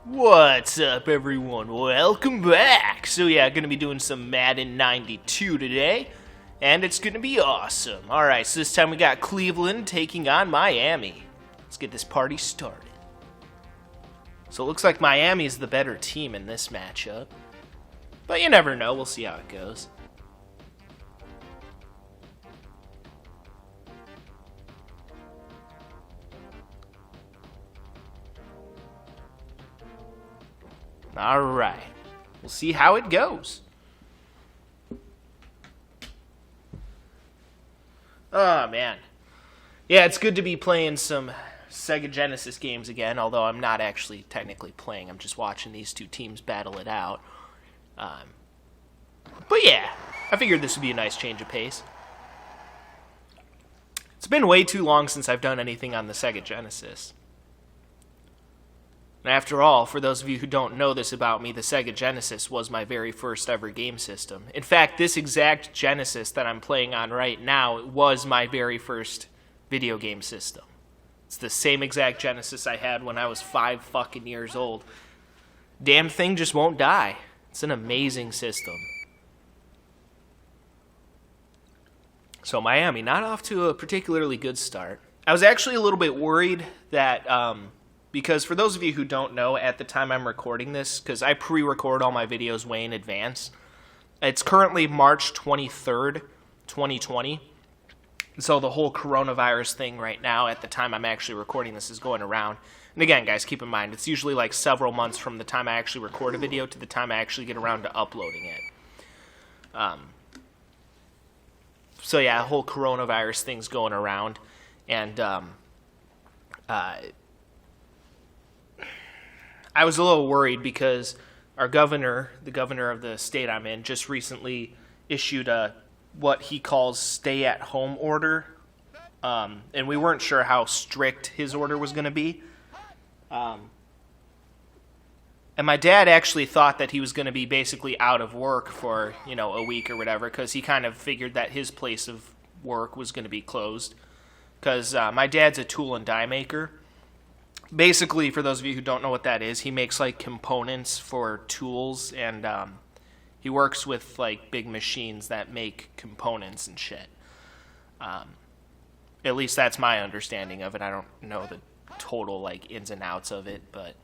What's up, everyone? Welcome back! So yeah, gonna be doing some Madden92 today, and it's gonna be awesome. Alright, so this time we got Cleveland taking on Miami. Let's get this party started. So it looks like Miami is the better team in this matchup, but you never know, we'll see how it goes. Alright, we'll see how it goes. Oh, man. Yeah, it's good to be playing some Sega Genesis games again, although I'm not actually technically playing. I'm just watching these two teams battle it out. But yeah, I figured this would be a nice change of pace. It's been way too long since I've done anything on the Sega Genesis. And after all, for those of you who don't know this about me, the Sega Genesis was my very first ever game system. In fact, this exact Genesis that I'm playing on right now was my very first video game system. It's the same exact Genesis I had when I was 5 fucking years old. Damn thing just won't die. It's an amazing system. So Miami, not off to a particularly good start. I was actually a little bit worried that... because for those of you who don't know, at the time I'm recording this, because I pre-record all my videos way in advance, it's currently March 23rd, 2020. So the whole coronavirus thing right now, at the time I'm actually recording this, is going around. And again, guys, keep in mind, it's usually like several months from the time I actually record a video to the time I actually get around to uploading it. So yeah, the whole coronavirus thing's going around. And I was a little worried because our governor, the governor of the state I'm in, just recently issued what he calls stay-at-home order, and we weren't sure how strict his order was going to be. And my dad actually thought that he was going to be basically out of work for, a week or whatever, because he kind of figured that his place of work was going to be closed, because my dad's a tool and die maker. Basically, for those of you who don't know what that is, he makes like components for tools, and he works with like big machines that make components and shit. At least that's my understanding of it. I don't know the total like ins and outs of it, but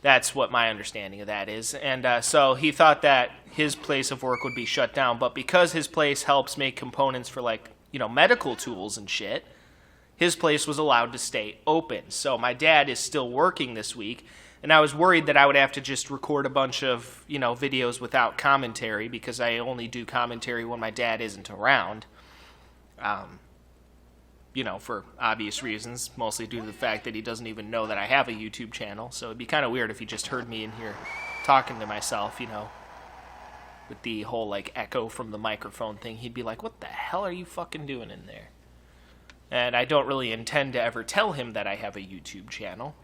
that's what my understanding of that is. And so he thought that his place of work would be shut down, but because his place helps make components for like, medical tools and shit, his place was allowed to stay open. So my dad is still working this week, and I was worried that I would have to just record a bunch of, videos without commentary, because I only do commentary when my dad isn't around. For obvious reasons, mostly due to the fact that he doesn't even know that I have a YouTube channel. So it'd be kind of weird if he just heard me in here talking to myself, with the whole like echo from the microphone thing. He'd be like, "What the hell are you fucking doing in there?" And I don't really intend to ever tell him that I have a YouTube channel.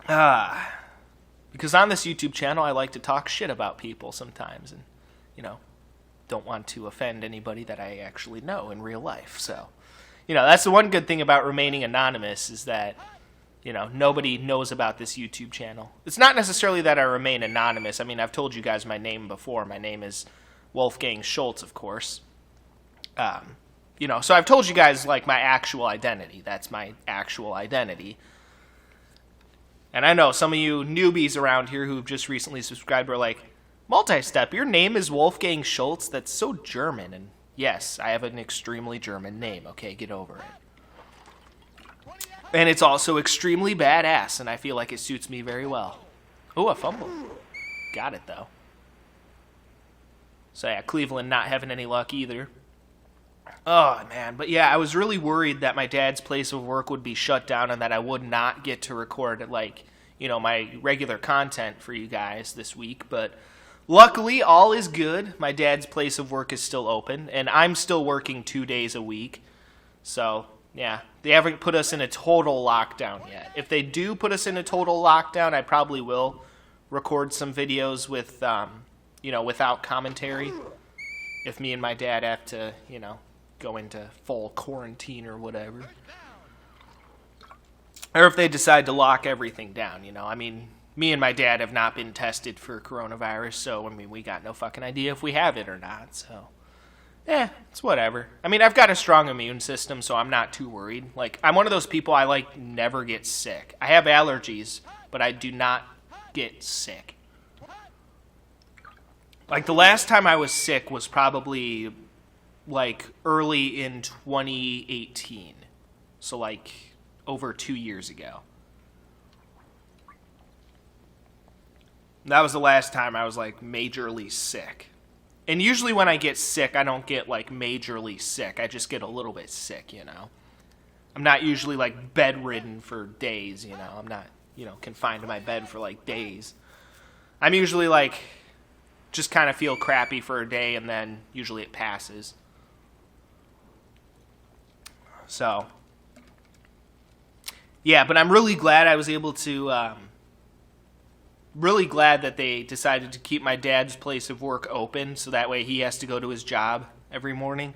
Because on this YouTube channel, I like to talk shit about people sometimes. And, don't want to offend anybody that I actually know in real life. So, that's the one good thing about remaining anonymous, is that, nobody knows about this YouTube channel. It's not necessarily that I remain anonymous. I mean, I've told you guys my name before. My name is Wolfgang Schultz, of course. So I've told you guys, like, my actual identity. That's my actual identity. And I know some of you newbies around here who've just recently subscribed are like, "Multi-step, your name is Wolfgang Schultz? That's so German." And yes, I have an extremely German name, okay? Get over it. And it's also extremely badass, and I feel like it suits me very well. Oh, a fumble. Got it, though. So yeah, Cleveland not having any luck either. Oh, man. But yeah, I was really worried that my dad's place of work would be shut down and that I would not get to record, like, my regular content for you guys this week. But luckily, all is good. My dad's place of work is still open, and I'm still working 2 days a week. So, yeah, they haven't put us in a total lockdown yet. If they do put us in a total lockdown, I probably will record some videos with, without commentary. If me and my dad have to, go into full quarantine or whatever. or if they decide to lock everything down, you know. I mean, me and my dad have not been tested for coronavirus, so, I mean, we got no fucking idea if we have it or not, so. It's whatever. I mean, I've got a strong immune system, so I'm not too worried. Like, I'm one of those people, I, like, never get sick. I have allergies, but I do not get sick. Like, the last time I was sick was probably, like, early in 2018. So, like, over 2 years ago. That was the last time I was, like, majorly sick. And usually when I get sick, I don't get, like, majorly sick. I just get a little bit sick, you know. I'm not usually, like, bedridden for days, you know. I'm not, you know, confined to my bed for, like, days. I'm usually, like, just kind of feel crappy for a day, and then usually it passes. So, yeah, but I'm really glad I was able to, really glad that they decided to keep my dad's place of work open, so that way he has to go to his job every morning.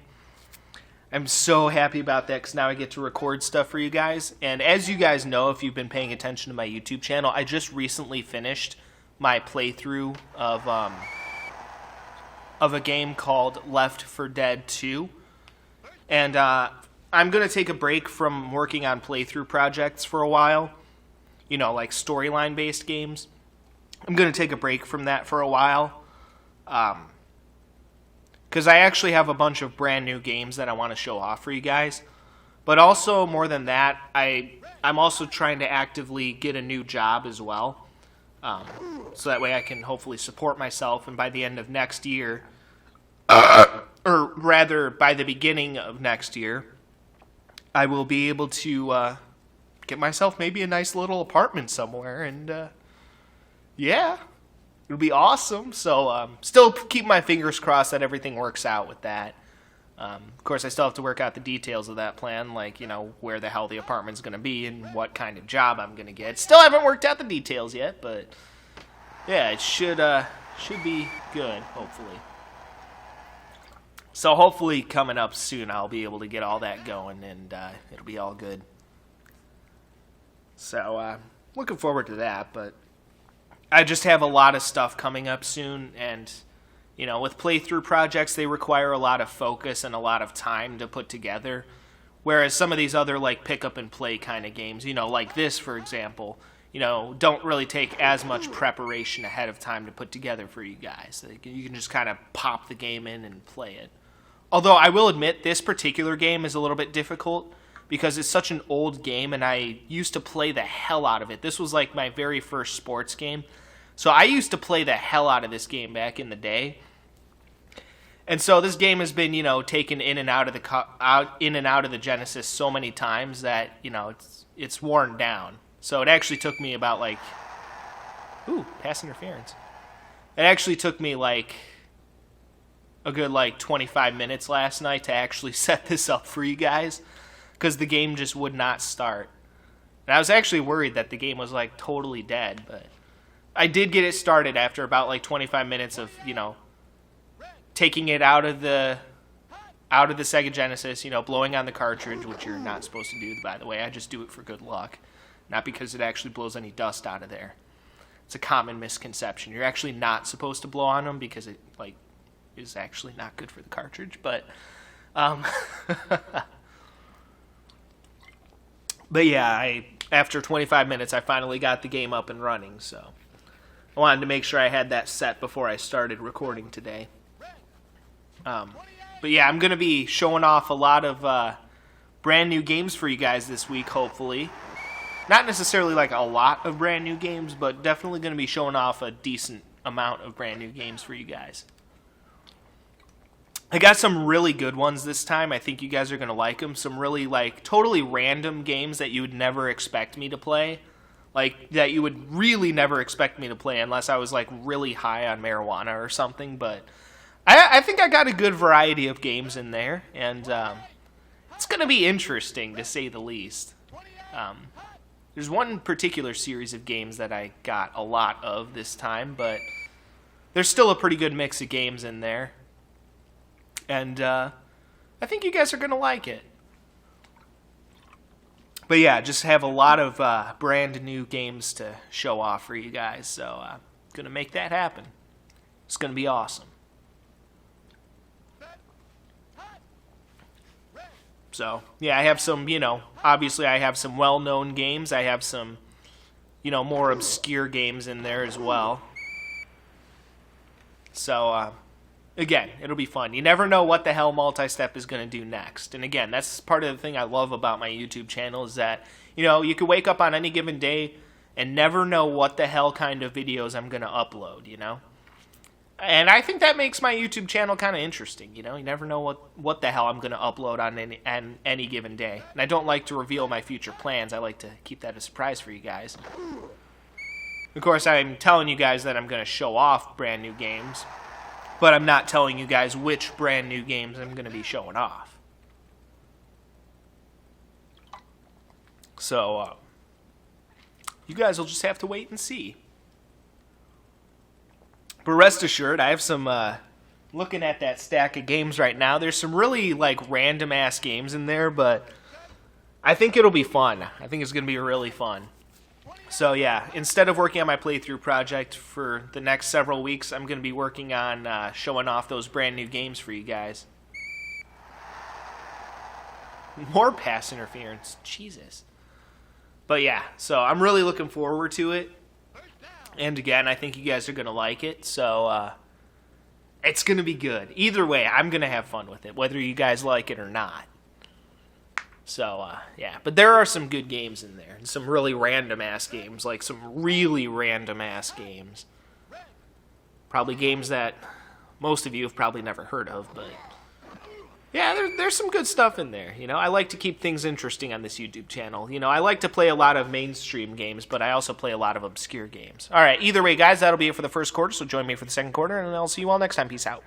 I'm so happy about that, because now I get to record stuff for you guys. And as you guys know, if you've been paying attention to my YouTube channel, I just recently finished my playthrough of a game called Left 4 Dead 2. And I'm going to take a break from working on playthrough projects for a while. You know, like storyline-based games. I'm going to take a break from that for a while. Because I actually have a bunch of brand new games that I want to show off for you guys. But also, more than that, I'm also trying to actively get a new job as well. So that way I can hopefully support myself, and by the end of next year, or rather by the beginning of next year, I will be able to get myself maybe a nice little apartment somewhere, and yeah, it'll be awesome. So still keep my fingers crossed that everything works out with that. Of course, I still have to work out the details of that plan, like, you know, where the hell the apartment's going to be and what kind of job I'm going to get. Still haven't worked out the details yet, but yeah, it should be good, hopefully. So hopefully coming up soon I'll be able to get all that going, and it'll be all good. So looking forward to that, but I just have a lot of stuff coming up soon, and, you know, with playthrough projects, they require a lot of focus and a lot of time to put together, whereas some of these other, like, pick-up-and-play kind of games, you know, like this, for example, you know, don't really take as much preparation ahead of time to put together for you guys. You can just kind of pop the game in and play it. Although, I will admit, this particular game is a little bit difficult, because it's such an old game, and I used to play the hell out of it. This was like my very first sports game. So I used to play the hell out of this game back in the day. And so this game has been, you know, taken in and out of the Genesis so many times that, you know, it's worn down. So it actually took me about, like, pass interference. It actually took me, like, a good, like, 25 minutes last night to actually set this up for you guys, because the game just would not start. And I was actually worried that the game was, like, totally dead, but I did get it started after about, like, 25 minutes of, you know, taking it out of the Sega Genesis, you know, blowing on the cartridge, which you're not supposed to do, by the way. I just do it for good luck, not because it actually blows any dust out of there. It's a common misconception. You're actually not supposed to blow on them because it, like, is actually not good for the cartridge, but but yeah, after 25 minutes, I finally got the game up and running, so I wanted to make sure I had that set before I started recording today. But yeah, I'm going to be showing off a lot of brand new games for you guys this week, hopefully. Not necessarily like a lot of brand new games, but definitely going to be showing off a decent amount of brand new games for you guys. I got some really good ones this time. I think you guys are going to like them. Some really, like, totally random games that you would never expect me to play. Like, that you would really never expect me to play unless I was, like, really high on marijuana or something. But I think I got a good variety of games in there. And it's going to be interesting, to say the least. There's one particular series of games that I got a lot of this time, but there's still a pretty good mix of games in there. And I think you guys are going to like it. But yeah, just have a lot of brand new games to show off for you guys. So gonna make that happen. It's gonna be awesome. So yeah, I have some, obviously I have some well-known games. I have some, more obscure games in there as well. So again, it'll be fun. You never know what the hell Multi-Step is going to do next. And again, that's part of the thing I love about my YouTube channel is that, you could wake up on any given day and never know what the hell kind of videos I'm going to upload, And I think that makes my YouTube channel kind of interesting, You never know what the hell I'm going to upload on any given day. And I don't like to reveal my future plans. I like to keep that a surprise for you guys. Of course, I'm telling you guys that I'm going to show off brand new games. But I'm not telling you guys which brand new games I'm going to be showing off. So, you guys will just have to wait and see. But rest assured, I have some, looking at that stack of games right now, there's some really, random-ass games in there, but I think it'll be fun. I think it's going to be really fun. So yeah, instead of working on my playthrough project for the next several weeks, I'm going to be working on showing off those brand new games for you guys. More pass interference, Jesus. But yeah, so I'm really looking forward to it. And again, I think you guys are going to like it, so it's going to be good. Either way, I'm going to have fun with it, whether you guys like it or not. So, yeah. But there are some good games in there. And some really random-ass games. Like, some really random-ass games. Probably games that most of you have probably never heard of. But, yeah, there's some good stuff in there. I like to keep things interesting on this YouTube channel. I like to play a lot of mainstream games, but I also play a lot of obscure games. Alright, either way, guys, that'll be it for the first quarter. So join me for the second quarter, and I'll see you all next time. Peace out.